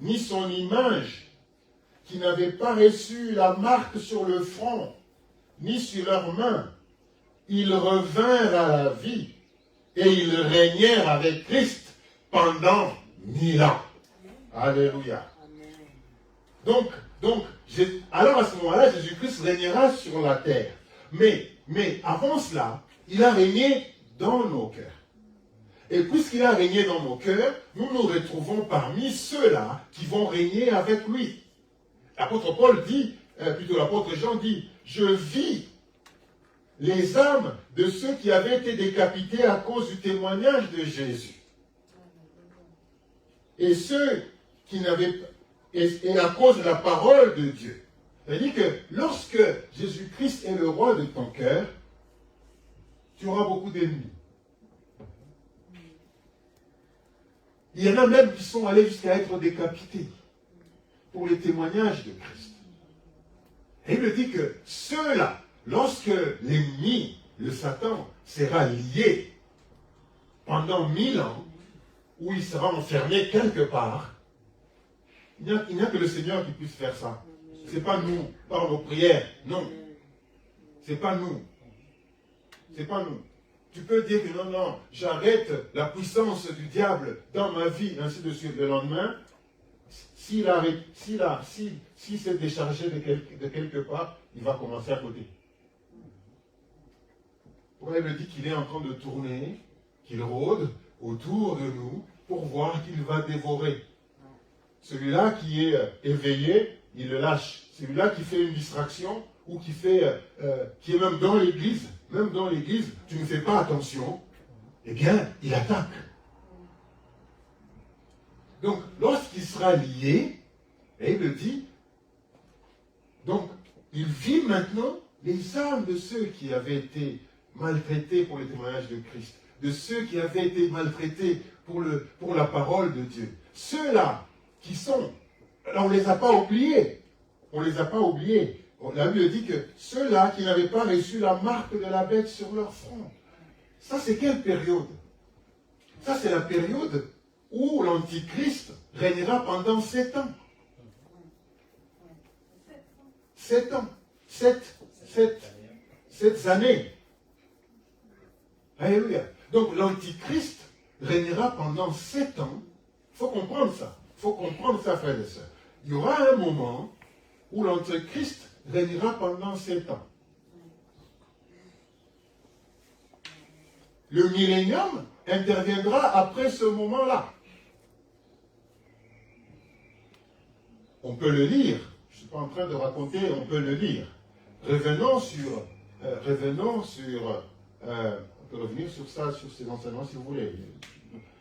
ni son image, qui n'avaient pas reçu la marque sur le front ni sur leurs mains. Ils revinrent à la vie et ils régnèrent avec Christ pendant 1000 ans. Alléluia. Donc, alors à ce moment-là, Jésus-Christ régnera sur la terre. Mais avant cela, il a régné dans nos cœurs. Et puisqu'il a régné dans nos cœurs, nous nous retrouvons parmi ceux-là qui vont régner avec lui. L'apôtre Paul dit, plutôt l'apôtre Jean dit, je vis les âmes de ceux qui avaient été décapités à cause du témoignage de Jésus. Et ceux qui n'avaient pas, et à cause de la parole de Dieu. C'est-à-dire que lorsque Jésus-Christ est le roi de ton cœur, tu auras beaucoup d'ennemis. Il y en a même qui sont allés jusqu'à être décapités pour les témoignages de Christ. Et il me dit que ceux-là, lorsque l'ennemi, le Satan, sera lié pendant 1000 ans, où il sera enfermé quelque part, il n'y a que le Seigneur qui puisse faire ça. Ce n'est pas nous, par nos prières, non. Ce n'est pas nous. Ce n'est pas nous. Tu peux dire que non, j'arrête la puissance du diable dans ma vie, ainsi de suite. Le lendemain, s'il s'est déchargé de quelque part, il va commencer à côté. Pourquoi il me dit qu'il est en train de tourner, qu'il rôde autour de nous pour voir qu'il va dévorer. Celui-là qui est éveillé, il le lâche. Celui-là qui fait une distraction ou qui est même dans l'église, tu ne fais pas attention, eh bien, il attaque. Donc, lorsqu'il sera lié, et il le dit, donc, il vit maintenant les âmes de ceux qui avaient été maltraités pour le témoignage de Christ, de ceux qui avaient été maltraités pour la parole de Dieu. Ceux-là qui sont, alors on ne les a pas oubliés, La Bible dit que ceux-là qui n'avaient pas reçu la marque de la bête sur leur front. Ça, c'est quelle période? Ça, c'est la période où l'Antichrist régnera pendant 7 ans. 7 ans. 7 années. Alléluia. Donc, l'Antichrist régnera pendant 7 ans. Il faut comprendre ça. Il faut comprendre ça, frères et sœurs. Il y aura un moment où l'Antichrist régnera pendant 7 ans. Le millénium interviendra après ce moment-là. On peut le lire. Je ne suis pas en train de raconter, on peut le lire. Revenons sur on peut revenir sur ça, sur ces enseignements si vous voulez.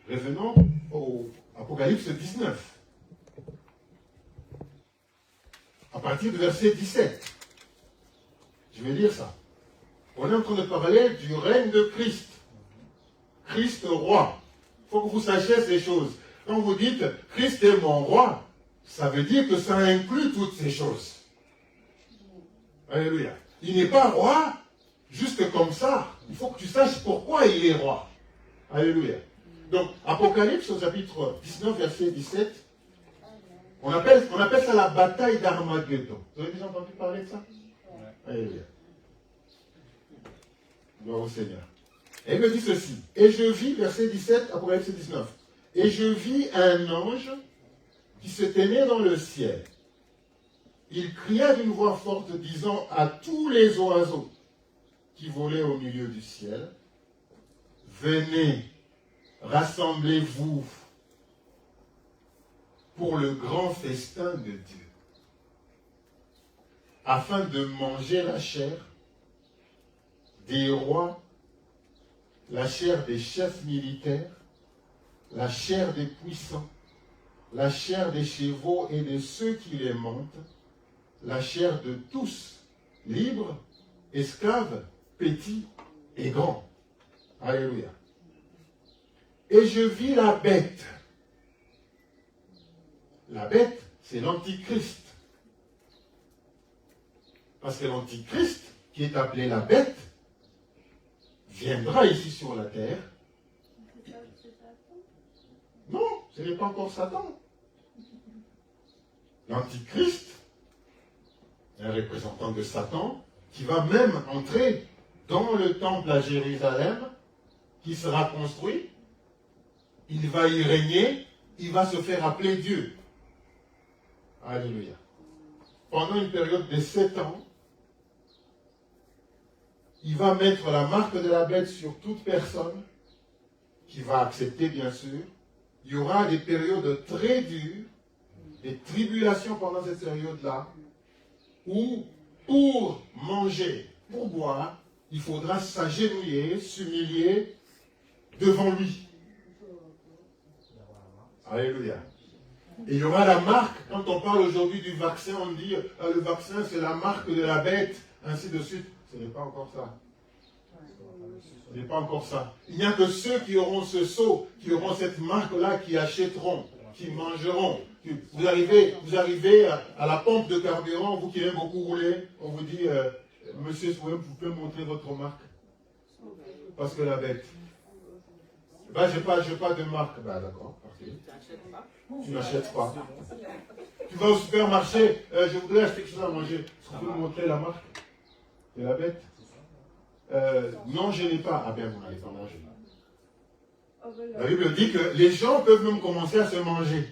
Revenons au Apocalypse 19. À partir du verset 17. Je vais lire ça. On est en train de parler du règne de Christ. Christ roi. Il faut que vous sachiez ces choses. Quand vous dites Christ est mon roi, ça veut dire que ça inclut toutes ces choses. Alléluia. Il n'est pas roi juste comme ça. Il faut que tu saches pourquoi il est roi. Alléluia. Donc, Apocalypse au chapitre 19, verset 17, on appelle ça la bataille d'Armageddon. Vous avez déjà entendu parler de ça? Alléluia. Gloire au Seigneur. Et il me dit ceci. Et je vis, verset 17, Apocalypse 19. Et je vis un ange qui se tenait dans le ciel. Il cria d'une voix forte, disant à tous les oiseaux qui volaient au milieu du ciel, venez rassemblez-vous pour le grand festin de Dieu, afin de manger la chair des rois, la chair des chefs militaires, la chair des puissants, la chair des chevaux et de ceux qui les montent, la chair de tous, libres, esclaves, petits et grands. Alléluia. Et je vis la bête. La bête, c'est l'antichrist. Parce que l'antichrist, qui est appelé la bête, viendra ici sur la terre. Non, ce n'est pas encore Satan. L'antichrist, un représentant de Satan, qui va même entrer dans le temple à Jérusalem, qui sera construit. Il va y régner, il va se faire appeler Dieu. Alléluia. Pendant une période de 7 ans, il va mettre la marque de la bête sur toute personne qui va accepter, bien sûr. Il y aura des périodes très dures, des tribulations pendant cette période-là, où pour manger, pour boire, il faudra s'agenouiller, s'humilier devant lui. Alléluia. Et il y aura la marque, quand on parle aujourd'hui du vaccin, on dit le vaccin c'est la marque de la bête, ainsi de suite. Ce n'est pas encore ça. Ce n'est pas encore ça. Il n'y a que ceux qui auront ce sceau, qui auront cette marque-là, qui achèteront, qui mangeront. Vous arrivez à la pompe de carburant, vous qui aimez beaucoup rouler, on vous dit, monsieur, vous pouvez montrer votre marque. Parce que la bête. Ben, j'ai pas de marque. Ben, d'accord, parfait. Tu n'achètes pas. Tu vas au supermarché, je voudrais acheter quelque chose à manger. Est-ce que vous pouvez me montrer la marque de la bête? Non, je n'ai pas. Ah bien, vous n'avez pas mangé. La Bible dit que les gens peuvent même commencer à se manger.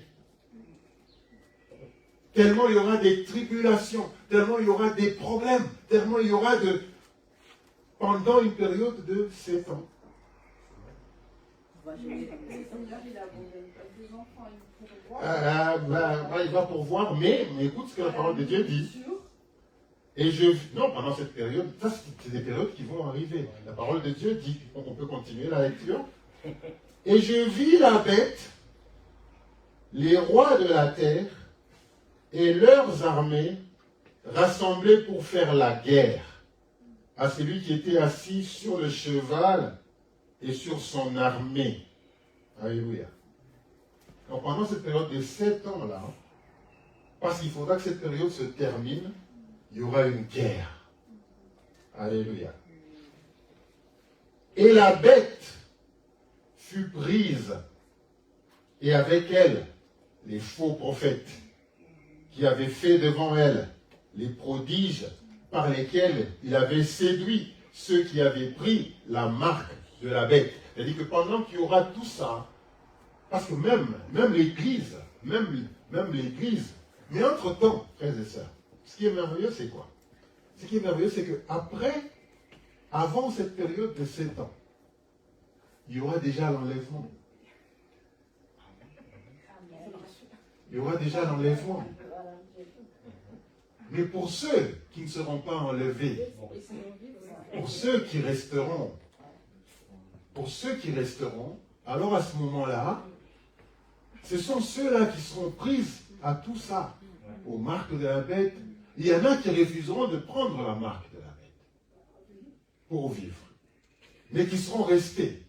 Tellement il y aura des tribulations, tellement il y aura des problèmes, tellement il y aura pendant une période de 7 ans. Il va pourvoir, mais écoute ce que la parole de Dieu dit. Et non, pendant cette période, ça c'est des périodes qui vont arriver. La parole de Dieu dit, on peut continuer la lecture. Et je vis la bête, les rois de la terre et leurs armées rassemblés pour faire la guerre à celui qui était assis sur le cheval et sur son armée. Alléluia. Donc pendant cette période de 7 ans-là, parce qu'il faudra que cette période se termine, il y aura une guerre. Alléluia. Et la bête fut prise, et avec elle, les faux prophètes, qui avaient fait devant elle les prodiges par lesquels il avait séduit ceux qui avaient pris la marque de la bête. C'est-à-dire que pendant qu'il y aura tout ça, parce que même l'Église, même l'Église, mais entre-temps, frères et sœurs, ce qui est merveilleux, c'est quoi? Ce qui est merveilleux, c'est avant cette période de 7 ans, il y aura déjà l'enlèvement. Il y aura déjà l'enlèvement. Mais pour ceux qui ne seront pas enlevés, pour ceux qui resteront, alors à ce moment-là, ce sont ceux-là qui seront pris à tout ça, aux marques de la bête. Il y en a qui refuseront de prendre la marque de la bête pour vivre, mais qui seront restés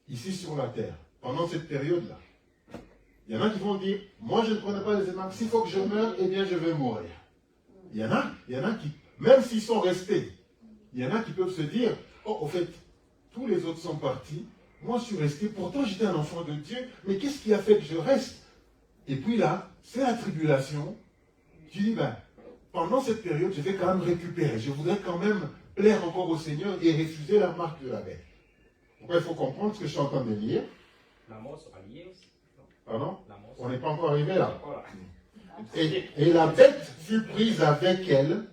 ici sur la terre pendant cette période-là. Il y en a qui vont dire, moi je ne prenais pas les marques, s'il faut que je meure, eh bien je vais mourir. Il y en a qui, même s'ils sont restés, il y en a qui peuvent se dire, oh au fait, tous les autres sont partis, moi je suis resté, pourtant j'étais un enfant de Dieu, mais qu'est-ce qui a fait que je reste? Et puis là, c'est la tribulation. Tu dis, pendant cette période, je vais quand même récupérer, je voudrais quand même plaire encore au Seigneur et refuser la marque de la bête. Pourquoi il faut comprendre ce que je suis en train de lire? La mort sera liée aussi. Pardon? On n'est pas encore arrivé là. Et la bête fut prise avec elle,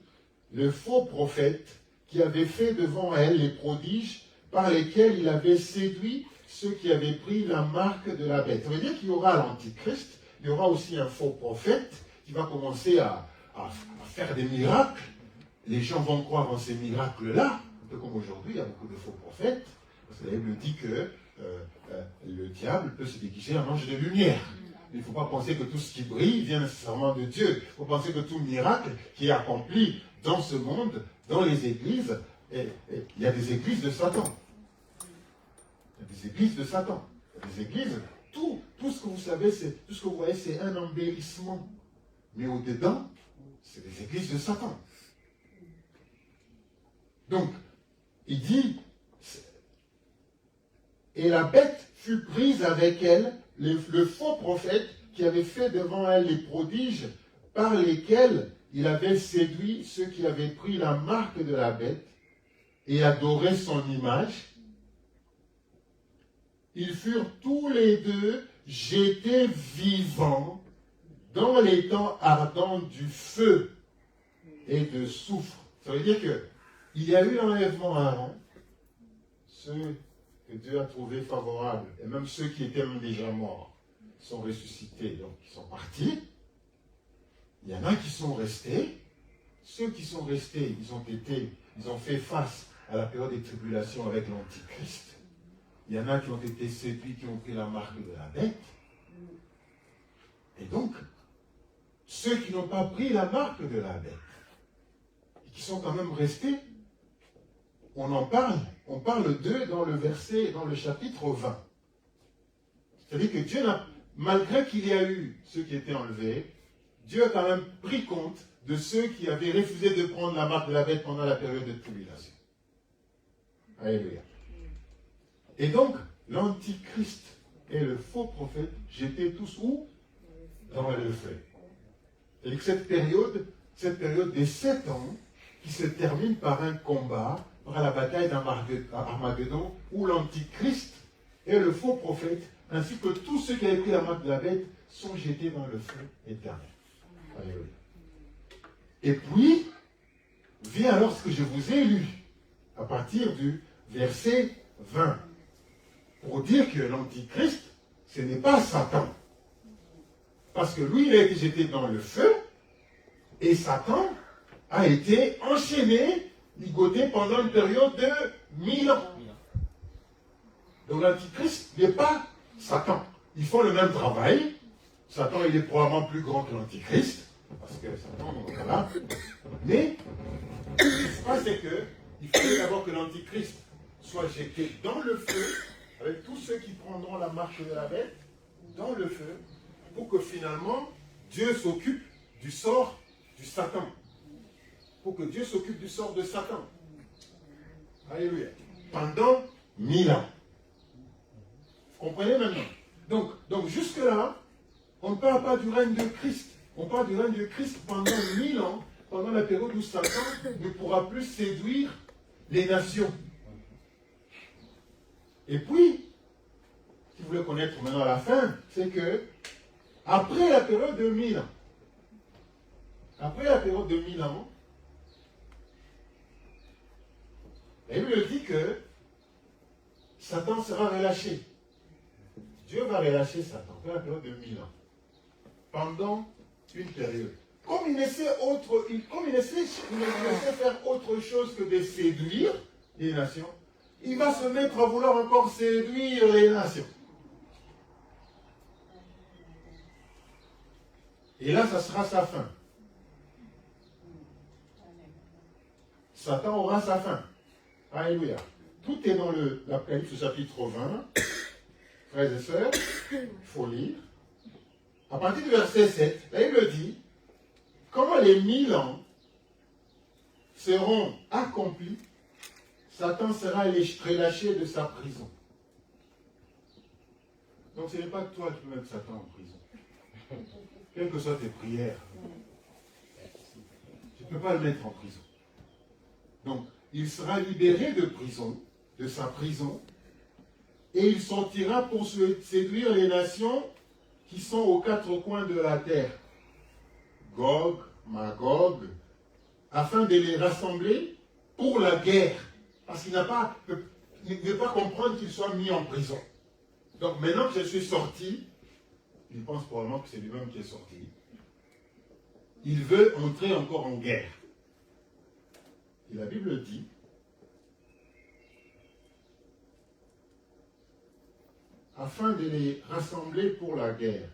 le faux prophète, qui avait fait devant elle les prodiges par lesquels il avait séduit ceux qui avaient pris la marque de la bête. Ça veut dire qu'il y aura l'Antichrist, il y aura aussi un faux prophète qui va commencer à faire des miracles. Les gens vont croire en ces miracles-là, un peu comme aujourd'hui, il y a beaucoup de faux prophètes. Parce que la Bible dit que le diable peut se déguiser en ange de lumière. Il ne faut pas penser que tout ce qui brille vient nécessairement de Dieu. Il faut penser que tout miracle qui est accompli dans ce monde, dans les églises, il y a des églises de Satan. Il y a des églises de Satan. Il y a des églises, tout ce que vous savez, tout ce que vous voyez, c'est un embellissement. Mais au-dedans, c'est des églises de Satan. Donc, il dit, et la bête fut prise avec elle, le faux prophète qui avait fait devant elle les prodiges par lesquels il avait séduit ceux qui avaient pris la marque de la bête et adoré son image. Ils furent tous les deux jetés vivants dans les temps ardents du feu et de soufre. Ça veut dire qu'il y a eu l'enlèvement à Aaron, ceux que Dieu a trouvés favorables, et même ceux qui étaient même déjà morts, sont ressuscités, donc ils sont partis. Il y en a qui sont restés. Ceux qui sont restés, ils ont fait face à la période des tribulations avec l'Antichrist. Il y en a qui ont été séduits, qui ont pris la marque de la bête. Et donc, ceux qui n'ont pas pris la marque de la bête, et qui sont quand même restés, on en parle. On parle d'eux dans le chapitre 20. C'est-à-dire que Dieu malgré qu'il y a eu ceux qui étaient enlevés, Dieu a quand même pris compte de ceux qui avaient refusé de prendre la marque de la bête pendant la période de tribulation. Alléluia. Et donc, l'Antichrist et le faux prophète j'étais tous où? Dans le feu. Et que cette période des 7 ans, qui se termine par un combat, par la bataille d'Armageddon, où l'Antichrist et le faux prophète, ainsi que tous ceux qui avaient pris la marque de la bête, sont jetés dans le feu éternel. Alléluia. Et puis, vient alors ce que je vous ai lu, à partir du verset 20, pour dire que l'Antichrist, ce n'est pas Satan. Parce que lui, il a été jeté dans le feu, et Satan a été enchaîné, ligoté pendant une période de 1000 ans. Donc l'Antichrist n'est pas Satan. Ils font le même travail. Satan, il est probablement plus grand que l'Antichrist, parce que Satan, voilà. Mais, ce qui se passe, c'est qu'il faut d'abord que l'Antichrist soit jeté dans le feu, avec tous ceux qui prendront la marche de la bête, dans le feu, pour que finalement, Dieu s'occupe du sort du Satan. Pour que Dieu s'occupe du sort de Satan. Alléluia. Pendant 1000 ans. Vous comprenez maintenant? Donc jusque-là, on ne parle pas du règne de Christ. On parle du règne de Christ pendant 1000 ans, pendant la période où Satan ne pourra plus séduire les nations. Et puis, si vous voulez connaître maintenant la fin, c'est que, après la période de 1000 ans, la Bible dit que Satan sera relâché. Dieu va relâcher Satan après la période de 1000 ans. Pendant une période. Comme il ne sait faire autre chose que de séduire les nations, il va se mettre à vouloir encore séduire les nations. Et là, ça sera sa fin. Satan aura sa fin. Alléluia. Tout est dans l'Apocalypse chapitre 20. Frères et sœurs, il faut lire. À partir du verset 7, la Bible dit comment les 1000 ans seront accomplis, Satan sera relâché de sa prison. Donc ce n'est pas toi qui peux mettre Satan en prison. Quelles que soient tes prières, tu ne peux pas le mettre en prison. Donc, il sera libéré de prison, de sa prison, et il sortira pour séduire les nations qui sont aux 4 coins de la terre, Gog, Magog, afin de les rassembler pour la guerre. Parce qu'il ne veut pas comprendre qu'il soit mis en prison. Donc maintenant que je suis sorti, il pense probablement que c'est lui-même qui est sorti. Il veut entrer encore en guerre. Et la Bible dit, afin de les rassembler pour la guerre,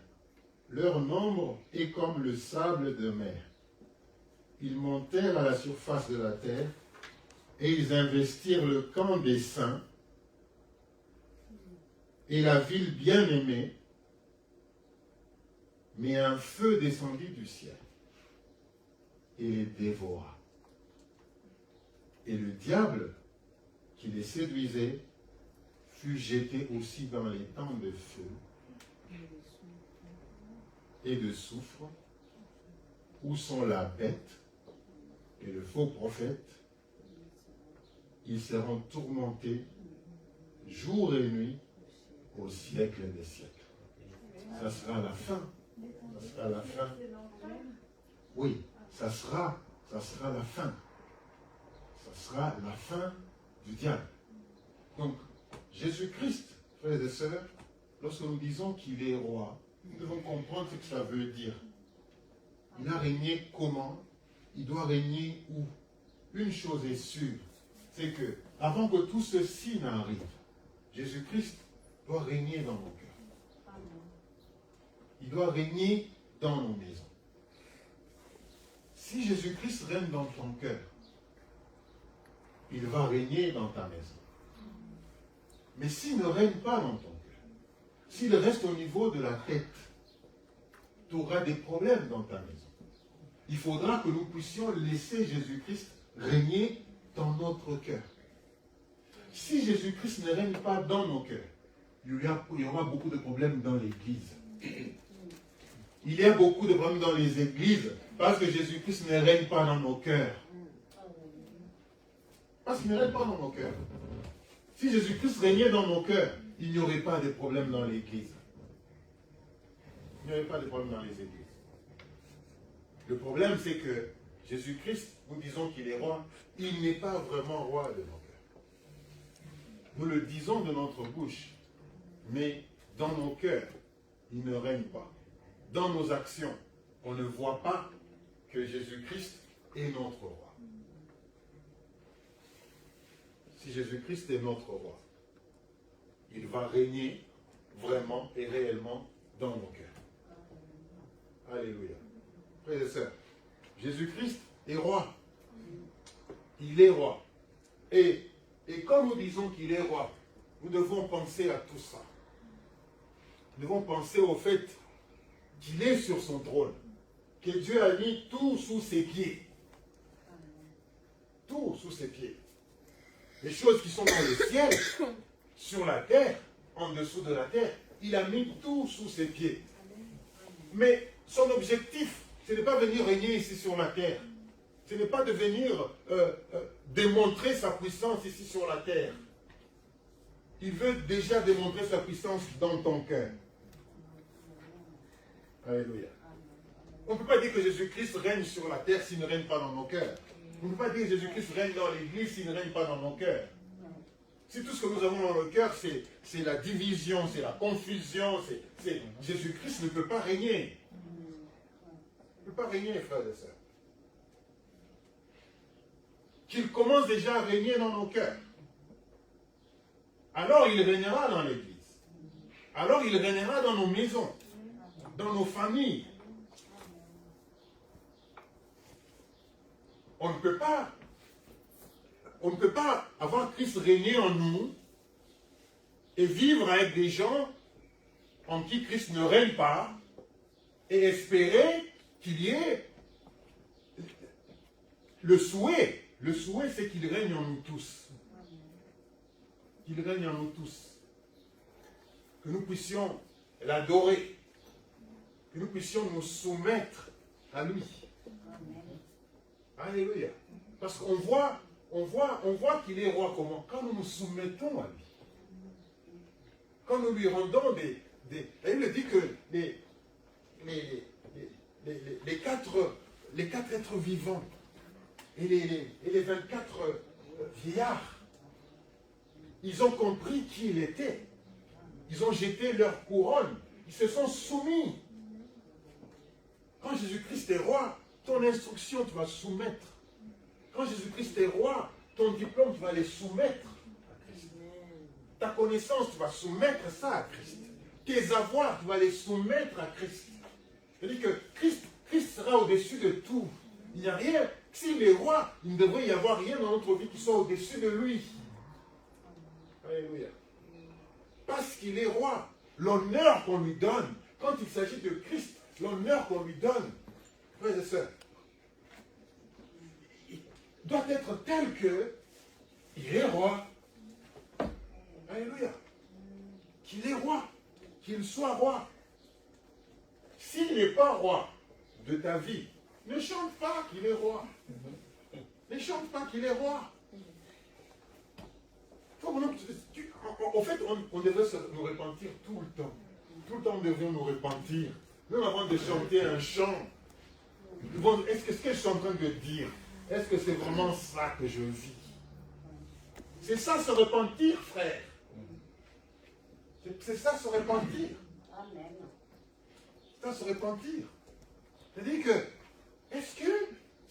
leur nombre est comme le sable de mer. Ils montèrent à la surface de la terre et ils investirent le camp des saints et la ville bien-aimée, mais un feu descendit du ciel et les dévora. Et le diable qui les séduisait fut jeté aussi dans les temps de feu et de soufre, où sont la bête et le faux prophète. Ils seront tourmentés jour et nuit au siècle des siècles. Ça sera la fin. Ça sera la fin. Oui, ça sera la fin. Ça sera la fin du diable. Donc, Jésus-Christ, frères et sœurs, lorsque nous disons qu'il est roi, nous devons comprendre ce que ça veut dire. Il a régné comment? Il doit régner où? Une chose est sûre, c'est que avant que tout ceci n'arrive, Jésus-Christ doit régner dans nos cœurs. Il doit régner dans nos maisons. Si Jésus-Christ règne dans ton cœur, il va régner dans ta maison. Mais s'il ne règne pas dans ton cœur, s'il reste au niveau de la tête, tu auras des problèmes dans ta maison. Il faudra que nous puissions laisser Jésus-Christ régner dans notre cœur. Si Jésus-Christ ne règne pas dans nos cœurs, il y aura beaucoup de problèmes dans l'Église. Il y a beaucoup de problèmes dans les églises parce que Jésus-Christ ne règne pas dans nos cœurs. Parce qu'il ne règne pas dans nos cœurs. Si Jésus-Christ régnait dans nos cœurs, il n'y aurait pas de problème dans l'Église. Il n'y aurait pas de problème dans les églises. Le problème, c'est que Jésus-Christ, nous disons qu'il est roi, il n'est pas vraiment roi de nos cœurs. Nous le disons de notre bouche, mais dans nos cœurs, il ne règne pas. Dans nos actions, on ne voit pas que Jésus-Christ est notre roi. Si Jésus-Christ est notre roi, il va régner vraiment et réellement dans nos cœurs. Alléluia. Frères et sœurs, Jésus-Christ est roi. Il est roi. Et quand nous disons qu'il est roi, nous devons penser à tout ça. Nous devons penser au fait qu'il est sur son trône, que Dieu a mis tout sous ses pieds. Tout sous ses pieds. Les choses qui sont dans le ciel, sur la terre, en dessous de la terre, il a mis tout sous ses pieds. Mais son objectif, ce n'est pas venir régner ici sur la terre. Ce n'est pas de venir démontrer sa puissance ici sur la terre. Il veut déjà démontrer sa puissance dans ton cœur. Alléluia. On ne peut pas dire que Jésus-Christ règne sur la terre s'il ne règne pas dans nos cœurs. On ne peut pas dire que Jésus-Christ règne dans l'église s'il ne règne pas dans nos cœurs. Si tout ce que nous avons dans nos cœurs, c'est la division, c'est la confusion, Jésus-Christ ne peut pas régner. Il ne peut pas régner, frères et sœurs. Qu'il commence déjà à régner dans nos cœurs. Alors il régnera dans l'église. Alors il régnera dans nos maisons, dans nos familles. On ne peut pas avoir Christ régner en nous et vivre avec des gens en qui Christ ne règne pas et espérer qu'il y ait le souhait. Le souhait, c'est qu'il règne en nous tous. Qu'il règne en nous tous. Que nous puissions l'adorer. Que nous puissions nous soumettre à lui. Alléluia. Parce qu'on voit qu'il est roi comment? Quand nous nous soumettons à lui. Quand nous lui rendons des... La Bible dit que les quatre êtres vivants et les 24 vieillards, ils ont compris qui il était. Ils ont jeté leur couronne. Ils se sont soumis. Quand Jésus-Christ est roi, ton instruction, tu vas soumettre. Quand Jésus-Christ est roi, ton diplôme, tu vas les soumettre à Christ. Ta connaissance, tu vas soumettre ça à Christ. Tes avoirs, tu vas les soumettre à Christ. C'est-à-dire que Christ sera au-dessus de tout. Il n'y a rien. S'il est roi, il ne devrait y avoir rien dans notre vie qui soit au-dessus de lui. Alléluia. Parce qu'il est roi, l'honneur qu'on lui donne, quand il s'agit de Christ, l'honneur qu'on lui donne, frères et sœurs, il doit être tel que il est roi. Alléluia. Qu'il est roi, qu'il soit roi. S'il n'est pas roi de ta vie, ne chante pas qu'il est roi. Ne chante pas qu'il est roi. En fait, on devrait nous repentir tout le temps. Tout le temps, nous devrions nous repentir. Même avant de chanter un chant. Bon, est-ce que je suis en train de dire, est-ce que c'est vraiment ça que je vis? C'est ça se repentir, frère. C'est ça se repentir. Amen. C'est ça se repentir. C'est-à-dire que, est-ce que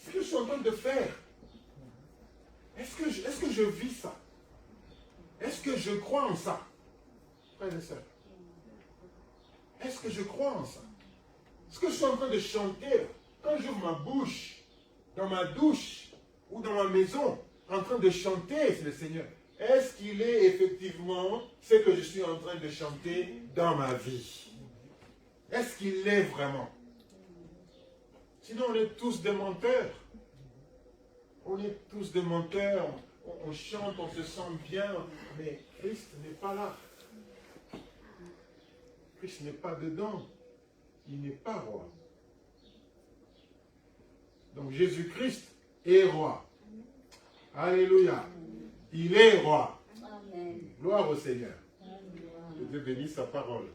ce que je suis en train de faire, est-ce que je vis ça? Est-ce que je crois en ça? Frères et sœurs, est-ce que je crois en ça? Ce que je suis en train de chanter, quand j'ouvre ma bouche, dans ma douche ou dans ma maison, en train de chanter, c'est le Seigneur. Est-ce qu'il est effectivement ce que je suis en train de chanter dans ma vie? Est-ce qu'il l'est vraiment? Sinon, on est tous des menteurs. On est tous des menteurs. On chante, on se sent bien, mais Christ n'est pas là. Christ n'est pas dedans. Il n'est pas roi. Donc Jésus-Christ est roi. Alléluia. Il est roi. Amen. Gloire au Seigneur. Amen. Que Dieu bénisse sa parole.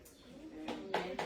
Amen.